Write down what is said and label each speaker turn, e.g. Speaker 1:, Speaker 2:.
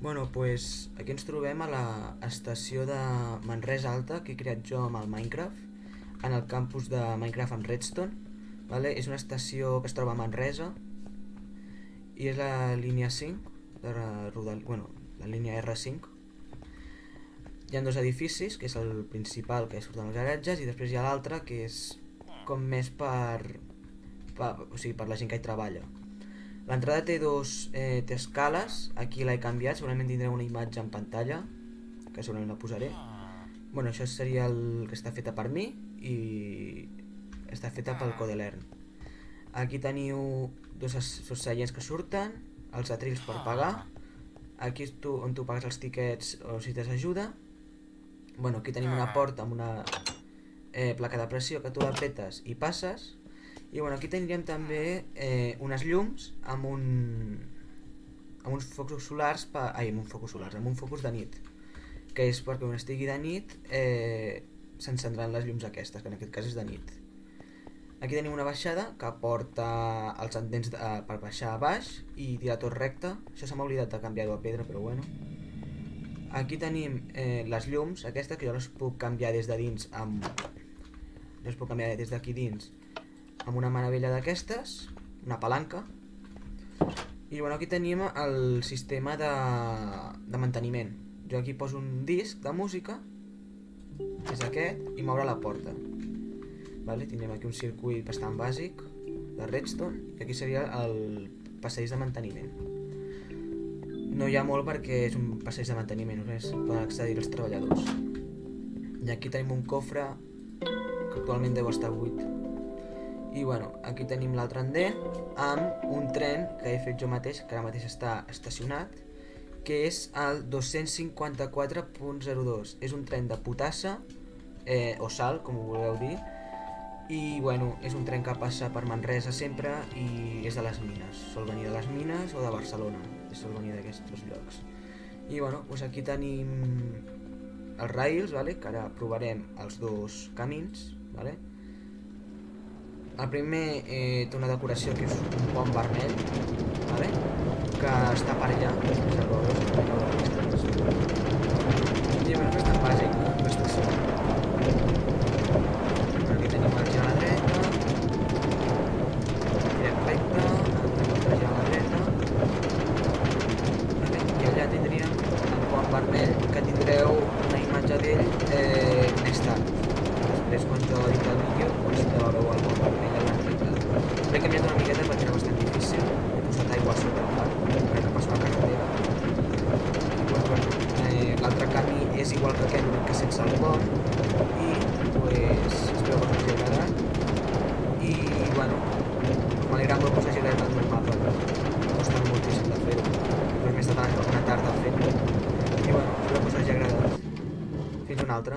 Speaker 1: Bueno, pues aquí ens trobem a l'estació de Manresa Alta que he creat jo amb el Minecraft, en el campus de Minecraft amb Redstone. Vale? És una estació que es troba a Manresa i és la línia 5 de la línia R5. Hi ha dos edificis, que és el principal que surt dels garatges, i després hi ha l'altre que és com més per la gent que hi treballa. L'entrada té té escales, aquí l'he canviat, segurament tindré una imatge en pantalla, que segurament la posaré. Bueno, això seria el que està feta per mi i està feta pel Codelern. Aquí teniu dos seients que surten, els atrils per pagar, aquí és on tu pagues els tiquets o si tens ajuda. Bueno, aquí tenim una porta amb una placa de pressió que tu la petes i passes. I bueno, aquí tindríem també unes llums amb uns focus solars, amb un focus de nit, que és perquè quan estigui de nit s'encendran les llums aquestes, que en aquest cas és de nit. Aquí tenim una baixada que porta els andens per baixar a baix i tirar tot recte. Això se m'ha oblidat de canviar-ho a pedra, però bueno. Aquí tenim les llums aquestes, que jo les puc canviar des de dins les puc canviar des d'aquí dins amb una meravella d'aquestes, una palanca. I bueno, aquí tenim el sistema de manteniment. Jo aquí poso un disc de música, és aquest, i m'obre la porta. Vale? Tindrem aquí un circuit bastant bàsic de Redstone, i aquí seria el passadís de manteniment. No hi ha molt perquè és un passadís de manteniment, només poden accedir els treballadors. I aquí tenim un cofre que actualment deu estar buit. I bueno, aquí tenim l'altre andén amb un tren que he fet jo mateix, que ara mateix està estacionat, que és el 254.02. És un tren de potassa, o sal, com ho voleu dir, i bueno, és un tren que passa per Manresa sempre i és de les mines. Sol venir de les mines o de Barcelona, sol venir d'aquests dos llocs. I bueno, doncs aquí tenim els rails, vale? Que ara provarem els dos camins, vale? El primer té una decoració que és un pont vermell, vale? Que està per allà, i bueno, és bastant bàsic l'estació. Aquí tenim el gir a la dreta, tirem recte, tenim el gir a la dreta, i allà tindríem el pont vermell, que tindreu una imatge d'ell més tard. Després, quan jo edito el vídeo, doncs veureu el pont vermell a l'entrada. L'he canviat una miqueta perquè era bastant difícil, he posat aigua a sota, perquè no passo la carretera. L'altre camí és igual que aquest, que sense el pont, i espero que us hagi agradat. I bueno, m'alegra molt que us hagi agradat el meu mapa, m'ha costat moltíssim de fer-ho, però m'he estat una tarda fent-ho. I bueno, espero que us hagi agradat. Fins una altra.